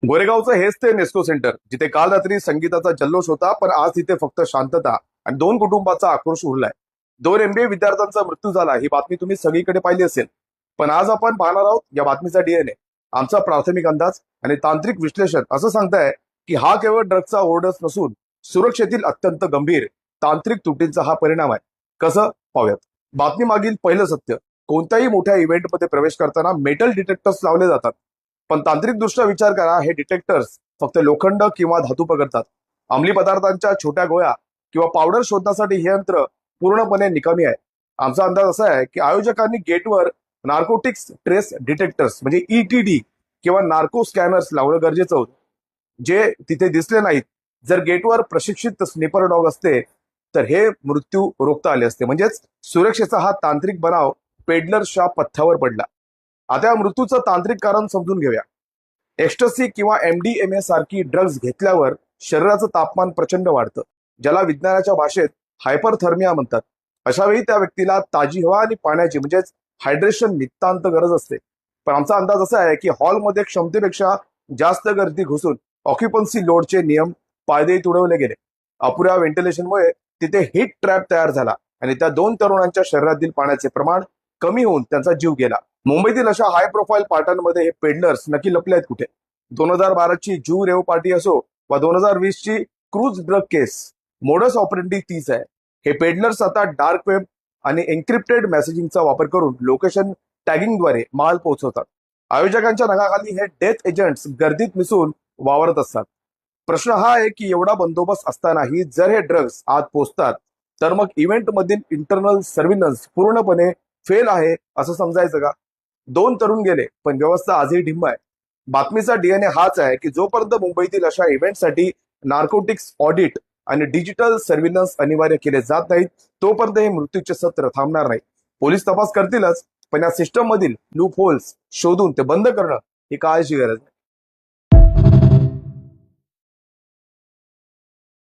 गोरेगावचं हेच ते नेस्को सेंटर, जिथे काल रात्री संगीताचा जल्लोष होता, पण आज तिथे फक्त शांतता आणि दोन कुटुंबाचा आक्रोश उरलाय. 2 MBA विद्यार्थ्यांचा मृत्यू झाला, ही बातमी तुम्ही सगळीकडे पाहिली असेल. पण आज आपण पाहणार आहोत या बातमीचा DNA. आमचा प्राथमिक अंदाज आणि तांत्रिक विश्लेषण असं सांगताय की हा केवळ ड्रगचा ओव्हरडोस नसून सुरक्षेतील अत्यंत गंभीर तांत्रिक त्रुटींचा हा परिणाम आहे. कसं पाहूयात. बातमी मागील पहिलं सत्य: कोणत्याही मोठ्या इव्हेंटमध्ये प्रवेश करताना मेटल डिटेक्टर्स लावले जातात. पण तांत्रिकदृष्ट्या विचार करा, हे डिटेक्टर्स फक्त लोखंड किंवा धातू पकडतात. अंमली पदार्थांच्या छोट्या गोळ्या किंवा पावडर शोधण्यासाठी हे यंत्र पूर्णपणे निकामी आहे. आमचा अंदाज असा आहे की आयोजकांनी गेटवर नार्कोटिक्स ट्रेस डिटेक्टर्स म्हणजे ETD किंवा नार्को स्कॅनर्स लावणं गरजेचं होतं, जे तिथे दिसले नाहीत. जर गेटवर प्रशिक्षित स्निपर डॉग असते तर हे मृत्यू रोखता आले असते. म्हणजेच सुरक्षेचा हा तांत्रिक बनाव पेडलर्सच्या पथ्यावर पडला. आता या मृत्यूचं तांत्रिक कारण समजून घेऊया. एक्स्टसी किंवा MDMA सारखी ड्रग्ज घेतल्यावर शरीराचं तापमान प्रचंड वाढतं, ज्याला विज्ञानाच्या भाषेत हायपरथर्मिया म्हणतात. अशा वेळी त्या व्यक्तीला ताजी हवा आणि पाण्याची म्हणजेच हायड्रेशन नितांत गरज असते. पण आमचा अंदाज असा आहे की हॉलमध्ये क्षमतेपेक्षा जास्त गर्दी घुसून ऑक्युपन्सी लोडचे नियम पायदळी तुडवले गेले. अपुऱ्या व्हेंटिलेशनमुळे तिथे हीट ट्रॅप तयार झाला आणि त्या दोन तरुणांच्या शरीरातील पाण्याचे प्रमाण कमी होऊन त्यांचा जीव गेला. मुंबईतील अशा हाय प्रोफाईल पार्ट्यांमध्ये हे पेडलर्स नक्की लपले आहेत कुठे? 2012ची जू रेव पार्टी असो वा 2020ची क्रूज ड्रग केस, मोडस ऑपरेंडी तीच आहे. हे पेडलर्स आता डार्क वेब आणि एन्क्रिप्टेड मेसेजिंगचा वापर करून लोकेशन टॅगिंगद्वारे माल पोहोचवतात. आयोजकांच्या नगाखाली हे डेथ एजंट्स गर्दीत मिसळून वावरत असतात. प्रश्न हा आहे की एवढा बंदोबस्त असतानाही जर हे ड्रग्ज आत पोहोचतात, तर मग इव्हेंट मधील इंटरनल सर्व्हिलन्स पूर्णपणे फेल आहे असं समजायचं का? 2 तरुण गेले, पण व्यवस्था आजही ढिम्म आहे. बातमीचा DNA हाच आहे की जोपर्यंत मुंबईतील अशा इव्हेंटसाठी नार्कोटिक्स ऑडिट आणि डिजिटल सर्व्हिलन्स अनिवार्य केले जात नाहीत, तोपर्यंत हे मृत्यूचे सत्र थांबणार नाही. पोलीस तपास करतीलच, पण या सिस्टम मधील लूप होल्स शोधून ते बंद करणं ही काळाची गरज आहे.